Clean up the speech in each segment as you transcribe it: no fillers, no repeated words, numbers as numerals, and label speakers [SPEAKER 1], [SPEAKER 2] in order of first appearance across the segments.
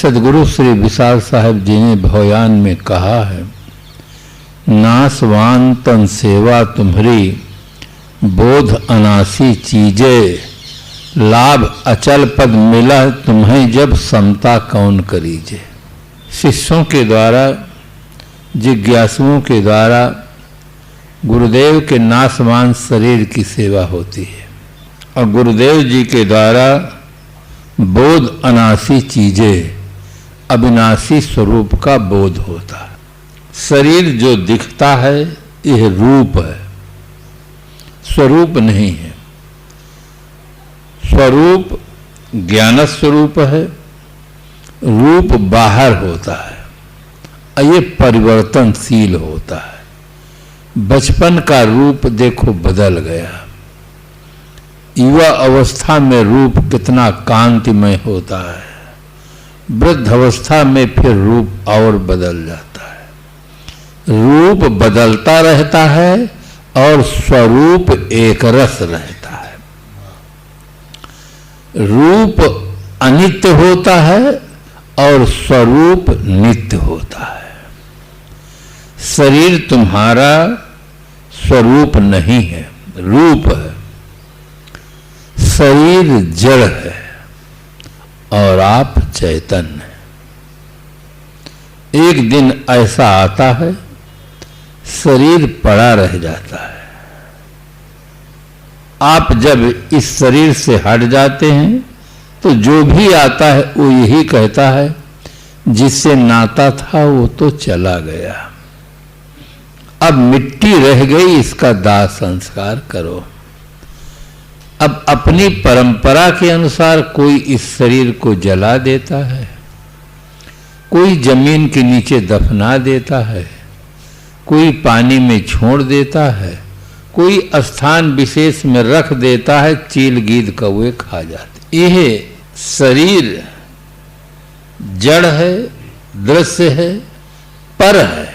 [SPEAKER 1] सदगुरु श्री विशाल साहेब जी ने भवयान में कहा है, नासवान तन सेवा तुम्हारी बोध अनासी चीजे, लाभ अचल पद मिला तुम्हें जब समता कौन करीजे। शिष्यों के द्वारा, जिज्ञासुओं के द्वारा गुरुदेव के नासवान शरीर की सेवा होती है और गुरुदेव जी के द्वारा बोध अनासी चीजें, अविनाशी स्वरूप का बोध होता है। शरीर जो दिखता है यह रूप है, स्वरूप नहीं है। स्वरूप ज्ञान स्वरूप है, रूप बाहर होता है और ये परिवर्तनशील होता है। बचपन का रूप देखो बदल गया, युवा अवस्था में रूप कितना कांतिमय होता है, वृद्ध अवस्था में फिर रूप और बदल जाता है। रूप बदलता रहता है और स्वरूप एक रस रहता है। रूप अनित्य होता है और स्वरूप नित्य होता है। शरीर तुम्हारा स्वरूप नहीं है, रूप है। शरीर जड़ है और आप चैतन्य हैं। एक दिन ऐसा आता है शरीर पड़ा रह जाता है। आप जब इस शरीर से हट जाते हैं तो जो भी आता है वो यही कहता है, जिससे नाता था वो तो चला गया, अब मिट्टी रह गई, इसका दाह संस्कार करो। अब अपनी परंपरा के अनुसार कोई इस शरीर को जला देता है, कोई जमीन के नीचे दफना देता है, कोई पानी में छोड़ देता है, कोई स्थान विशेष में रख देता है, चील गीद कौवे खा जाते। यह शरीर जड़ है, दृश्य है, पर है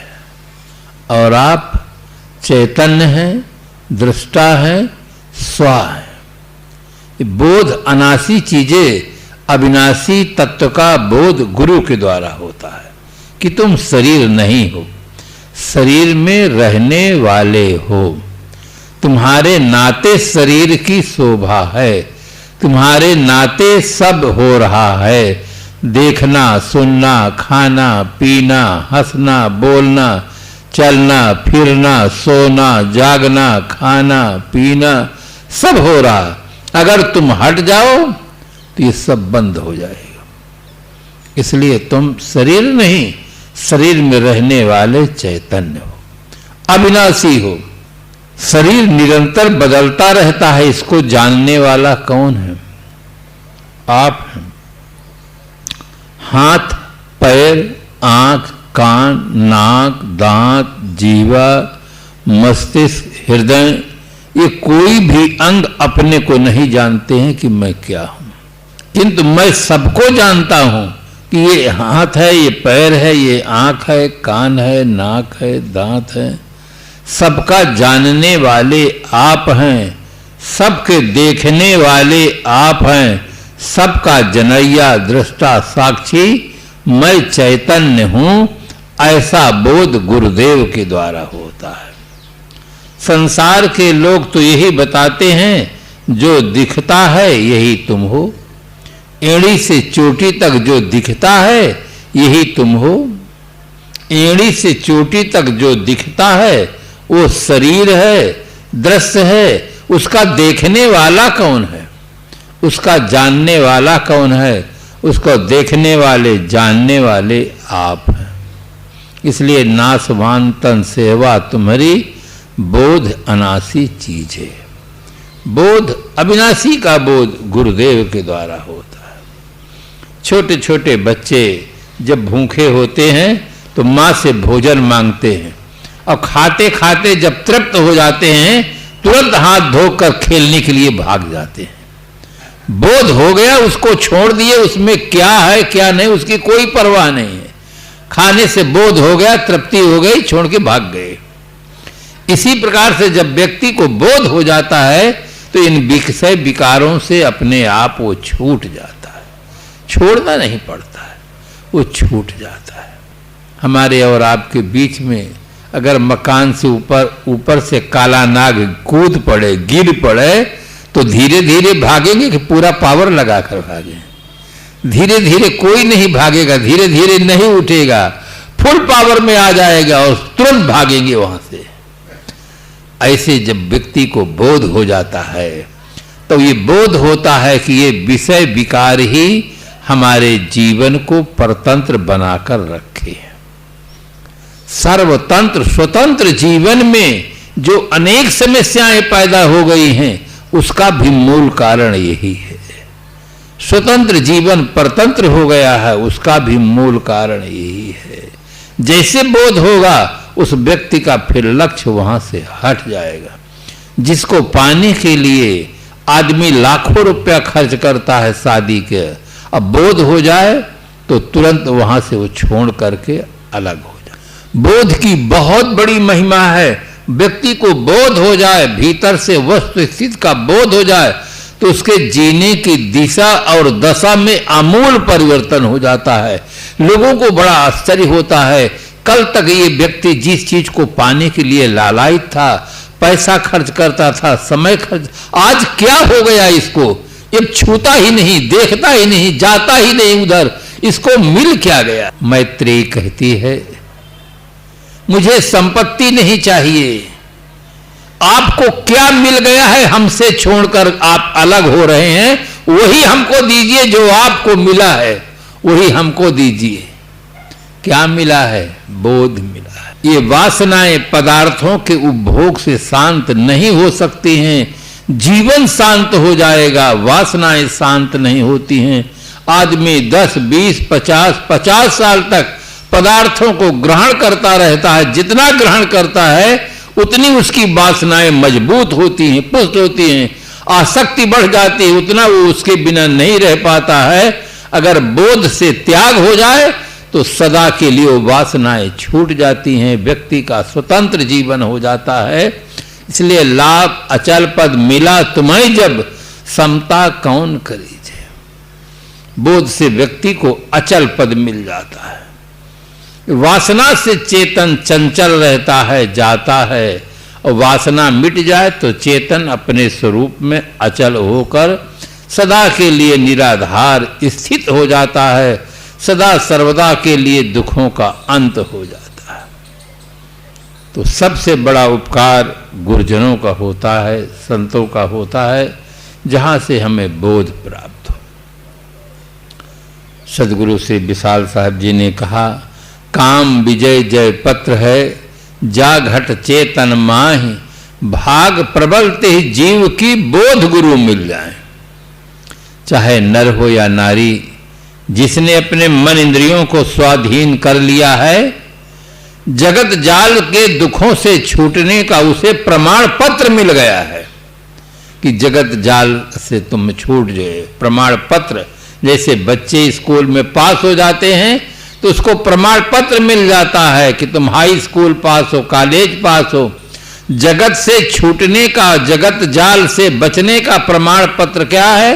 [SPEAKER 1] और आप चैतन्य हैं, दृष्टा हैं, स्वा है। बोध अनासी चीजें, अविनाशी तत्व का बोध गुरु के द्वारा होता है कि तुम शरीर नहीं हो, शरीर में रहने वाले हो। तुम्हारे नाते शरीर की शोभा है, तुम्हारे नाते सब हो रहा है। देखना, सुनना, खाना, पीना, हंसना, बोलना, चलना, फिरना, सोना, जागना, खाना, पीना, सब हो रहा। अगर तुम हट जाओ तो ये सब बंद हो जाएगा। इसलिए तुम शरीर नहीं, शरीर में रहने वाले चैतन्य हो, अविनाशी हो। शरीर निरंतर बदलता रहता है, इसको जानने वाला कौन है? आप हैं। हाथ, पैर, आंख, कान, नाक, दांत, जीवा, मस्तिष्क, हृदय, ये कोई भी अंग अपने को नहीं जानते हैं कि मैं क्या हूं, किंतु मैं सबको जानता हूं कि ये हाथ है, ये पैर है, ये आंख है, कान है, नाक है, दांत है। सबका जानने वाले आप हैं, सबके देखने वाले आप हैं, सबका जनैया, दृष्टा, साक्षी मैं चैतन्य हूं। ऐसा बोध गुरुदेव के द्वारा होता है। संसार के लोग तो यही बताते हैं, जो दिखता है यही तुम हो। एड़ी से चोटी तक जो दिखता है यही तुम हो। एड़ी से चोटी तक जो दिखता है वो शरीर है, दृश्य है। उसका देखने वाला कौन है? उसका जानने वाला कौन है? उसको देखने वाले, जानने वाले आप हैं। इसलिए नासवान तन सेवा तुम्हारी बोध अनासी चीज है। बोध अविनाशी का बोध गुरुदेव के द्वारा होता है। छोटे छोटे बच्चे जब भूखे होते हैं तो माँ से भोजन मांगते हैं और खाते खाते जब तृप्त हो जाते हैं तुरंत हाथ धोकर खेलने के लिए भाग जाते हैं। बोध हो गया, उसको छोड़ दिए, उसमें क्या है क्या नहीं उसकी कोई परवाह नहीं है। खाने से बोध हो गया, तृप्ति हो गई, छोड़ के भाग गए। इसी प्रकार से जब व्यक्ति को बोध हो जाता है तो इन विषय विकारों से अपने आप वो छूट जाता है, छोड़ना नहीं पड़ता है। वो छूट जाता है। हमारे और आपके बीच में अगर मकान से ऊपर से काला नाग कूद पड़े, गिर पड़े, तो धीरे धीरे भागेंगे कि पूरा पावर लगाकर भागें? धीरे धीरे कोई नहीं भागेगा, धीरे धीरे नहीं उठेगा, फुल पावर में आ जाएगा और तुरंत भागेंगे वहां से। ऐसे जब व्यक्ति को बोध हो जाता है तो ये बोध होता है कि ये विषय विकार ही हमारे जीवन को परतंत्र बनाकर रखे। सर्वतंत्र स्वतंत्र जीवन में जो अनेक समस्याएं पैदा हो गई हैं, उसका भी मूल कारण यही है। स्वतंत्र जीवन परतंत्र हो गया है, उसका भी मूल कारण यही है। जैसे बोध होगा उस व्यक्ति का फिर लक्ष्य वहां से हट जाएगा। जिसको पाने के लिए आदमी लाखों रुपया खर्च करता है शादी के, अब बोध हो जाए तो तुरंत वहां से वो छोड़ करके अलग हो जाए। बोध की बहुत बड़ी महिमा है। व्यक्ति को बोध हो जाए, भीतर से वस्तु स्थिति का बोध हो जाए, तो उसके जीने की दिशा और दशा में आमूल परिवर्तन हो जाता है। लोगों को बड़ा आश्चर्य होता है, कल तक ये व्यक्ति जिस चीज को पाने के लिए लालायित था, पैसा खर्च करता था, समय खर्च, आज क्या हो गया इसको? ये छूता ही नहीं, देखता ही नहीं, जाता ही नहीं उधर, इसको मिल क्या गया? मैत्रेयी कहती है, मुझे संपत्ति नहीं चाहिए, आपको क्या मिल गया है हमसे छोड़कर आप अलग हो रहे हैं, वही हमको दीजिए, जो आपको मिला है वही हमको दीजिए। क्या मिला है? बोध मिला है। ये वासनाएं पदार्थों के उपभोग से शांत नहीं हो सकती हैं। जीवन शांत हो जाएगा, वासनाएं शांत नहीं होती हैं। आदमी 10, 20, 50 साल तक पदार्थों को ग्रहण करता रहता है। जितना ग्रहण करता है उतनी उसकी वासनाएं मजबूत होती हैं, पुष्ट होती हैं, आसक्ति बढ़ जाती है, उतना वो उसके बिना नहीं रह पाता है। अगर बोध से त्याग हो जाए तो सदा के लिए वो वासनाएं छूट जाती हैं, व्यक्ति का स्वतंत्र जीवन हो जाता है। इसलिए लाभ अचल पद मिला तुम्हें जब, समता कौन करीजे। बोध से व्यक्ति को अचल पद मिल जाता है। वासना से चेतन चंचल रहता है, जाता है, और वासना मिट जाए तो चेतन अपने स्वरूप में अचल होकर सदा के लिए निराधार स्थित हो जाता है, सदा सर्वदा के लिए दुखों का अंत हो जाता है। तो सबसे बड़ा उपकार गुरुजनों का होता है, संतों का होता है, जहां से हमें बोध प्राप्त हो। सदगुरु श्री विशाल साहब जी ने कहा, काम विजय जय पत्र है, जा घट चेतन माहि, भाग प्रबल ते जीव की बोध गुरु मिल जाए। चाहे नर हो या नारी, जिसने अपने मन इंद्रियों को स्वाधीन कर लिया है, जगत जाल के दुखों से छूटने का उसे प्रमाण पत्र मिल गया है कि जगत जाल से तुम छूट जाए। प्रमाण पत्र, जैसे बच्चे स्कूल में पास हो जाते हैं तो उसको प्रमाण पत्र मिल जाता है कि तुम हाई स्कूल पास हो, कॉलेज पास हो। जगत से छूटने का, जगत जाल से बचने का प्रमाण पत्र क्या है?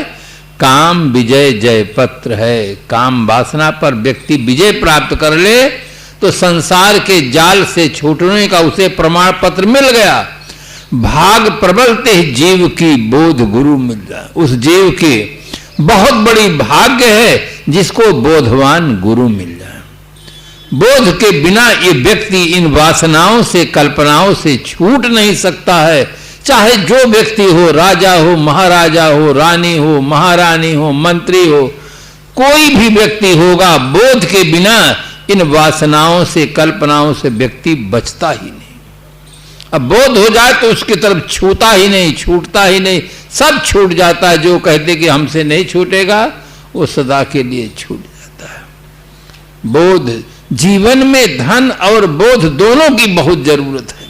[SPEAKER 1] काम विजय जय पत्र है। काम वासना पर व्यक्ति विजय प्राप्त कर ले तो संसार के जाल से छूटने का उसे प्रमाण पत्र मिल गया। भाग प्रबलते जीव की बोध गुरु मिल जाए। उस जीव के बहुत बड़ी भाग्य है जिसको बोधवान गुरु मिल जाए। बोध के बिना ये व्यक्ति इन वासनाओं से, कल्पनाओं से छूट नहीं सकता है। चाहे जो व्यक्ति हो, राजा हो, महाराजा हो, रानी हो, महारानी हो, मंत्री हो, कोई भी व्यक्ति होगा, बोध के बिना इन वासनाओं से, कल्पनाओं से व्यक्ति बचता ही नहीं। अब बोध हो जाए तो उसकी तरफ छूता ही नहीं, छूटता ही नहीं, सब छूट जाता है। जो कहते कि हमसे नहीं छूटेगा वो सदा के लिए छूट जाता है। बोध, जीवन में धन और बोध दोनों की बहुत जरूरत है।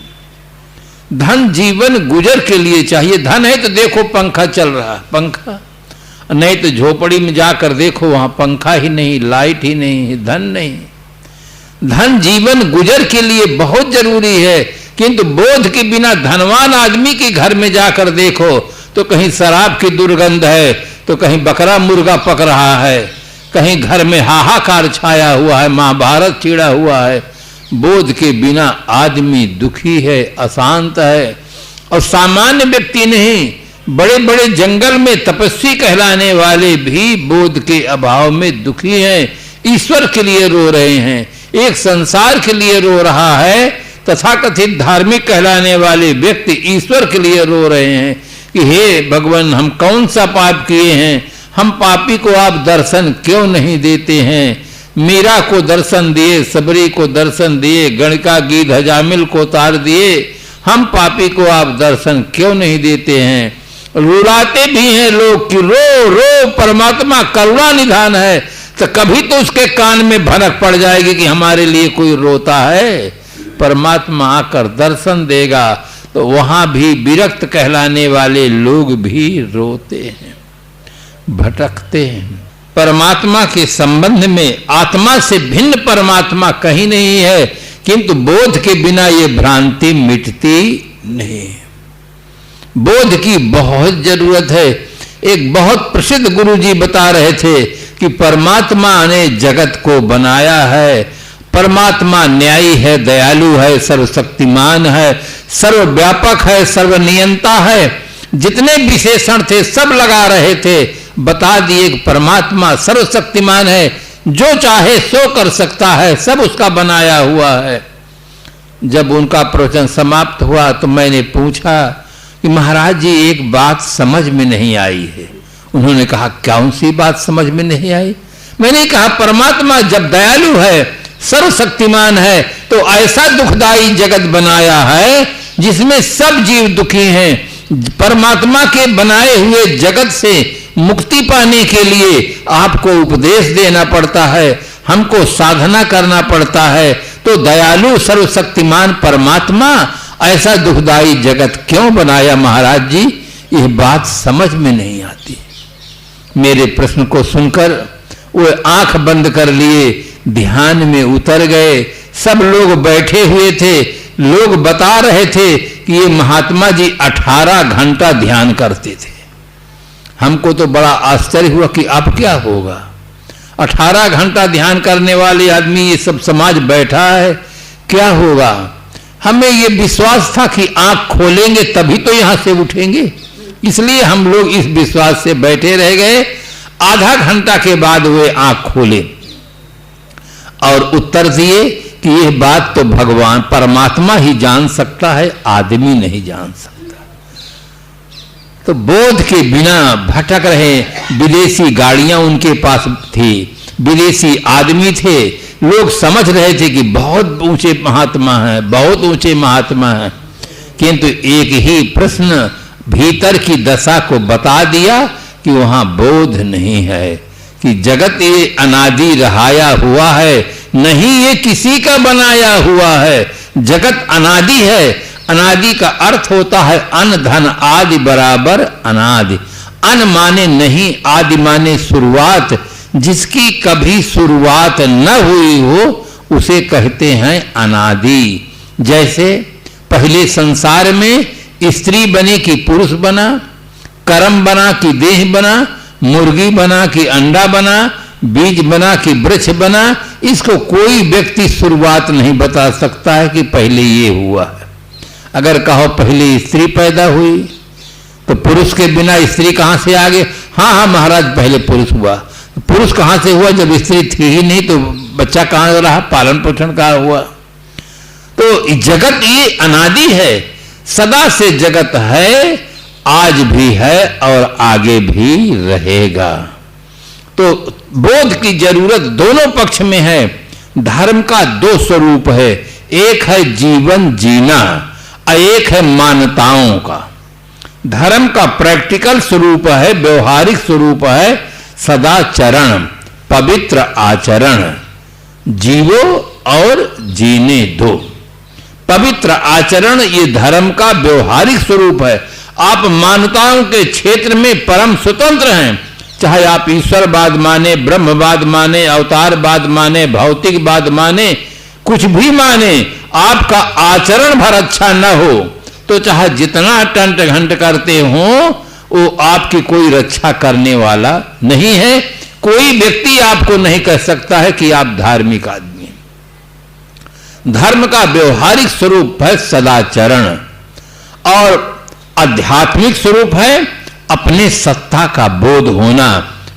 [SPEAKER 1] धन जीवन गुजर के लिए चाहिए। धन है तो देखो पंखा चल रहा है, पंखा, नहीं तो झोपड़ी में जाकर देखो वहां पंखा ही नहीं, लाइट ही नहीं, धन नहीं। धन जीवन गुजर के लिए बहुत जरूरी है, किंतु बोध के बिना धनवान आदमी के घर में जाकर देखो तो कहीं शराब की दुर्गंध है, तो कहीं बकरा मुर्गा पक रहा है, कहीं घर में हाहाकार छाया हुआ है, महाभारत छिड़ा हुआ है। बोध के बिना आदमी दुखी है, अशांत है। और सामान्य व्यक्ति नहीं, बड़े बड़े जंगल में तपस्वी कहलाने वाले भी बोध के अभाव में दुखी हैं, ईश्वर के लिए रो रहे हैं, एक संसार के लिए रो रहा है। तथाकथित धार्मिक कहलाने वाले व्यक्ति ईश्वर के लिए रो रहे हैं कि हे भगवान, हम कौन सा पाप किए हैं, हम पापी को आप दर्शन क्यों नहीं देते हैं। मीरा को दर्शन दिए, सबरी को दर्शन दिए, गणिका गीत हजामिल को तार दिए, हम पापी को आप दर्शन क्यों नहीं देते हैं। रुलाते भी हैं लोग कि रो रो, परमात्मा करुणा निधान है। तो कभी तो उसके कान में भनक पड़ जाएगी कि हमारे लिए कोई रोता है, परमात्मा आकर दर्शन देगा। तो वहां भी विरक्त कहलाने वाले लोग भी रोते हैं, भटकते हैं। परमात्मा के संबंध में आत्मा से भिन्न परमात्मा कहीं नहीं है, किंतु बोध के बिना ये भ्रांति मिटती नहीं। बोध की बहुत जरूरत है। एक बहुत प्रसिद्ध गुरुजी बता रहे थे कि परमात्मा ने जगत को बनाया है, परमात्मा न्यायी है, दयालु है, सर्वशक्तिमान है, सर्वव्यापक है, सर्वनियंता है। जितने विशेषण थे सब लगा रहे थे, बता दिए कि परमात्मा सर्वशक्तिमान है, जो चाहे सो कर सकता है, सब उसका बनाया हुआ है। जब उनका प्रवचन समाप्त हुआ तो मैंने पूछा कि महाराज जी, एक बात समझ में नहीं आई है। उन्होंने कहा, कौन सी बात समझ में नहीं आई? मैंने कहा, परमात्मा जब दयालु है, सर्वशक्तिमान है, तो ऐसा दुखदाई जगत बनाया है जिसमें सब जीव दुखी हैं। परमात्मा के बनाए हुए जगत से मुक्ति पाने के लिए आपको उपदेश देना पड़ता है, हमको साधना करना पड़ता है। तो दयालु सर्वशक्तिमान परमात्मा ऐसा दुखदाई जगत क्यों बनाया महाराज जी? यह बात समझ में नहीं आती। मेरे प्रश्न को सुनकर वो आंख बंद कर लिए, ध्यान में उतर गए। सब लोग बैठे हुए थे, लोग बता रहे थे कि ये महात्मा जी 18 घंटा ध्यान करते थे। हमको तो बड़ा आश्चर्य हुआ कि अब क्या होगा। 18 घंटा ध्यान करने वाले आदमी, ये सब समाज बैठा है, क्या होगा। हमें ये विश्वास था कि आंख खोलेंगे तभी तो यहां से उठेंगे, इसलिए हम लोग इस विश्वास से बैठे रह गए। आधा घंटा के बाद वे आंख खोले और उत्तर दिए कि यह बात तो भगवान परमात्मा ही जान सकता है, आदमी नहीं जान सकता। तो बोध के बिना भटक रहे। विदेशी गाड़ियां उनके पास थी, विदेशी आदमी थे, लोग समझ रहे थे कि बहुत ऊंचे महात्मा हैं, बहुत ऊंचे महात्मा हैं। किंतु एक ही प्रश्न भीतर की दशा को बता दिया कि वहां बोध नहीं है, कि जगत ये अनादि रहाया हुआ है, नहीं ये किसी का बनाया हुआ है। जगत अनादि है। अनादि का अर्थ होता है अन धन आदि बराबर अनादि। अन माने नहीं, आदि माने शुरुआत। जिसकी कभी शुरुआत न हुई हो उसे कहते हैं अनादि। जैसे पहले संसार में स्त्री बनी कि पुरुष बना, कर्म बना कि देह बना, मुर्गी बना कि अंडा बना, बीज बना कि वृक्ष बना। इसको कोई व्यक्ति शुरुआत नहीं बता सकता है कि पहले ये हुआ है। अगर कहो पहले स्त्री पैदा हुई तो पुरुष के बिना स्त्री कहां से आ गई? हाँ हाँ महाराज, पहले पुरुष हुआ। पुरुष कहां से हुआ? जब स्त्री थी ही नहीं तो बच्चा कहां रहा, पालन पोषण कहां हुआ? तो जगत ये अनादि है, सदा से जगत है, आज भी है और आगे भी रहेगा। तो बोध की जरूरत दोनों पक्ष में है। धर्म का दो स्वरूप है, एक है जीवन जीना और एक है मान्यताओं का। धर्म का प्रैक्टिकल स्वरूप है, व्यवहारिक स्वरूप है सदाचरण, पवित्र आचरण। जीवो और जीने दो। पवित्र आचरण ये धर्म का व्यवहारिक स्वरूप है। आप मान्यताओं के क्षेत्र में परम स्वतंत्र हैं, चाहे आप ईश्वरवाद माने, ब्रह्मवाद माने, अवतारवाद माने, भौतिकवाद माने, कुछ भी माने, आपका आचरण भर अच्छा न हो तो चाहे जितना टंट घंट करते हो वो आपकी कोई रक्षा करने वाला नहीं है। कोई व्यक्ति आपको नहीं कह सकता है कि आप धार्मिक आदमी हैं। धर्म का व्यवहारिक स्वरूप है सदाचरण और आध्यात्मिक स्वरूप है अपने सत्ता का बोध होना,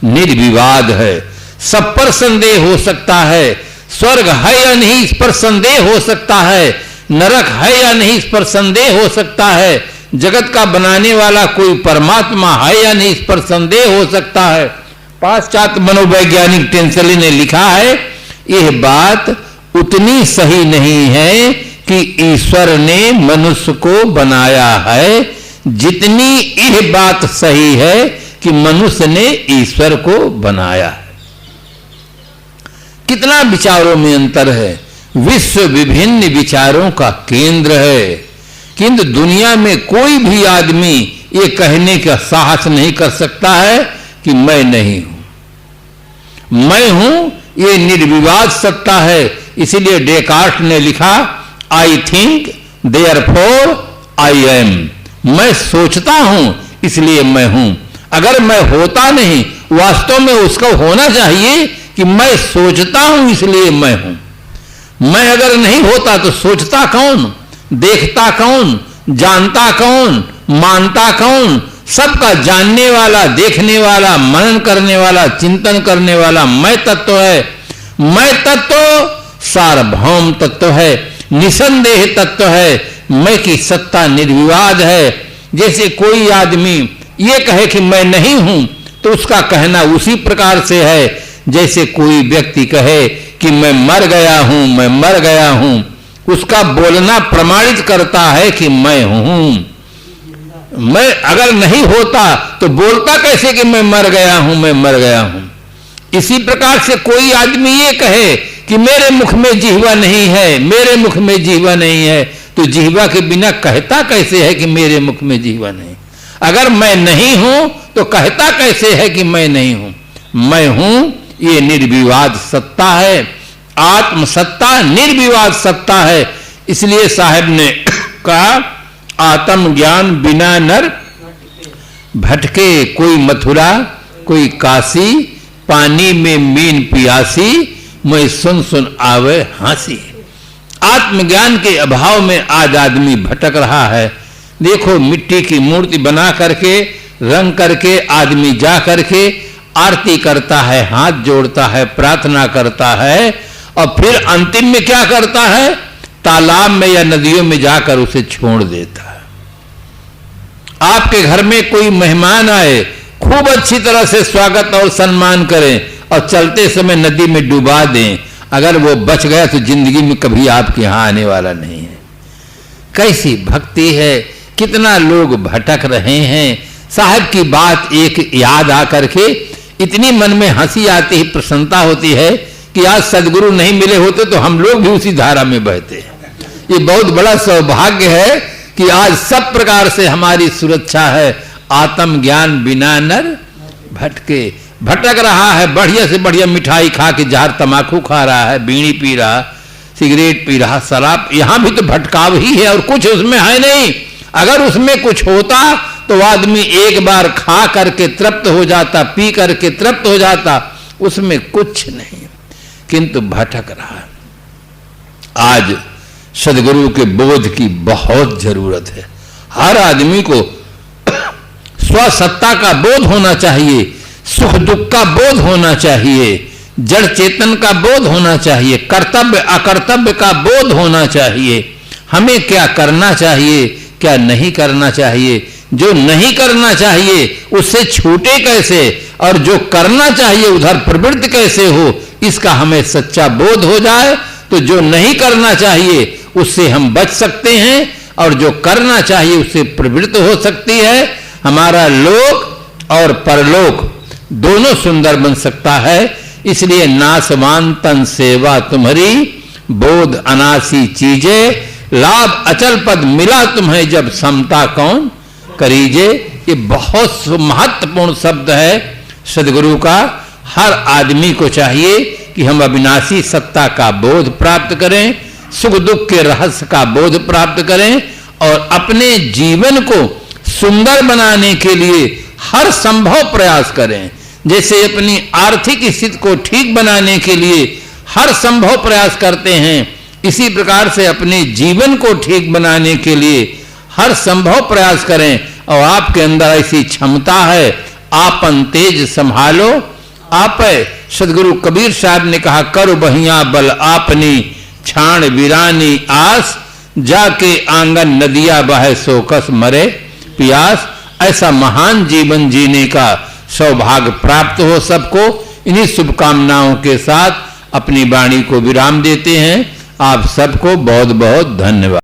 [SPEAKER 1] निर्विवाद है। सब पर संदेह हो सकता है, स्वर्ग है या नहीं इस पर संदेह हो सकता है, नरक है या नहीं इस पर संदेह हो सकता है, जगत का बनाने वाला कोई परमात्मा है या नहीं इस पर संदेह हो सकता है। पाश्चात्य मनोवैज्ञानिक टेंसली ने लिखा है यह बात उतनी सही नहीं है कि ईश्वर ने मनुष्य को बनाया है जितनी यह बात सही है कि मनुष्य ने ईश्वर को बनाया है। कितना विचारों में अंतर है। विश्व विभिन्न विचारों का केंद्र है, किंतु दुनिया में कोई भी आदमी ये कहने का साहस नहीं कर सकता है कि मैं नहीं हूं। मैं हूं ये निर्विवाद सत्ता है। इसीलिए डेकार्ट ने लिखा I think therefore I am. मैं सोचता हूं इसलिए मैं हूं। अगर मैं होता नहीं, वास्तव में उसको होना चाहिए कि मैं सोचता हूं इसलिए मैं हूं। मैं अगर नहीं होता तो सोचता कौन, देखता कौन, जानता कौन, मानता कौन? सबका जानने वाला, देखने वाला, मनन करने वाला, चिंतन करने वाला मैं तत्व है। मैं तत्व सार्वभौम तत्व है, निसंदेह तत्व है। मैं की सत्ता निर्विवाद है। जैसे कोई आदमी ये कहे कि मैं नहीं हूं तो उसका कहना उसी प्रकार से है जैसे कोई व्यक्ति कहे कि मैं मर गया हूं, मैं मर गया हूं। उसका बोलना प्रमाणित करता है कि मैं हूं। मैं अगर नहीं होता तो बोलता कैसे कि मैं मर गया हूं, मैं मर गया हूं। इसी प्रकार से कोई आदमी ये कहे कि मेरे मुख में जिह्वा नहीं है, मेरे मुख में जिह्वा नहीं है, तो जिह्वा के बिना कहता कैसे है कि मेरे मुख में जिह्वा नहीं? अगर मैं नहीं हूं तो कहता कैसे है कि मैं नहीं हूं? मैं हूं ये निर्विवाद सत्ता है। आत्म सत्ता निर्विवाद सत्ता है। इसलिए साहब ने कहा आत्म ज्ञान बिना नर भटके, कोई मथुरा कोई काशी, पानी में मीन पियासी, मैं सुन सुन आवे हंसी। आत्मज्ञान के अभाव में आज आदमी भटक रहा है। देखो मिट्टी की मूर्ति बना करके, रंग करके आदमी जा करके आरती करता है, हाथ जोड़ता है, प्रार्थना करता है और फिर अंतिम में क्या करता है? तालाब में या नदियों में जाकर उसे छोड़ देता है। आपके घर में कोई मेहमान आए, खूब अच्छी तरह से स्वागत और सम्मान करें और चलते समय नदी में डुबा दें। अगर वो बच गया तो जिंदगी में कभी आपके यहां आने वाला नहीं है। कैसी भक्ति है, कितना लोग भटक रहे हैं। साहब की बात एक याद आकर के इतनी मन में हंसी आती है, प्रसन्नता होती है कि आज सदगुरु नहीं मिले होते तो हम लोग भी उसी धारा में बहते हैं। ये बहुत बड़ा सौभाग्य है कि आज सब प्रकार से हमारी सुरक्षा है। आत्म ज्ञान बिना नर भटके, भटक रहा है, बढ़िया से बढ़िया मिठाई खा के जहर तमाकू खा रहा है, बीड़ी पी रहा, सिगरेट पी रहा, शराब, यहां भी तो भटकाव ही है और कुछ उसमें है नहीं। अगर उसमें कुछ होता तो आदमी एक बार खा करके तृप्त हो जाता, पी करके तृप्त हो जाता, उसमें कुछ नहीं, किंतु भटक रहा है। आज सदगुरु के बोध की बहुत जरूरत है। हर आदमी को स्वसत्ता का बोध होना चाहिए, सुख दुख का बोध होना चाहिए, जड़ चेतन का बोध होना चाहिए, कर्तव्य अकर्तव्य का बोध होना चाहिए। हमें क्या करना चाहिए, क्या नहीं करना चाहिए। जो नहीं करना चाहिए उससे छूटे कैसे और जो करना चाहिए उधर प्रवृत्त कैसे हो, इसका हमें सच्चा बोध हो जाए तो जो नहीं करना चाहिए उससे हम बच सकते हैं और जो करना चाहिए उससे प्रवृत्त हो सकती है। हमारा लोक और परलोक दोनों सुंदर बन सकता है। इसलिए नासवान तन सेवा तुम्हारी, बोध अनासी चीजें, लाभ अचल पद मिला तुम्हें जब समता कौन करीजे। ये बहुत महत्वपूर्ण शब्द है सदगुरु का। हर आदमी को चाहिए कि हम अविनाशी सत्ता का बोध प्राप्त करें, सुख दुख के रहस्य का बोध प्राप्त करें और अपने जीवन को सुंदर बनाने के लिए हर संभव प्रयास करें। जैसे अपनी आर्थिक स्थिति को ठीक बनाने के लिए हर संभव प्रयास करते हैं, इसी प्रकार से अपने जीवन को ठीक बनाने के लिए हर संभव प्रयास करें। और आपके अंदर ऐसी क्षमता है, आपन तेज संभालो आप। सदगुरु कबीर साहब ने कहा, कर बहिया बल आपनी छाण वीरानी आस, जाके आंगन नदिया बहे सोकस मरे प्यास। ऐसा महान जीवन जीने का सौभाग्य प्राप्त हो सबको। इन्हीं शुभकामनाओं के साथ अपनी वाणी को विराम देते हैं। आप सबको बहुत बहुत धन्यवाद।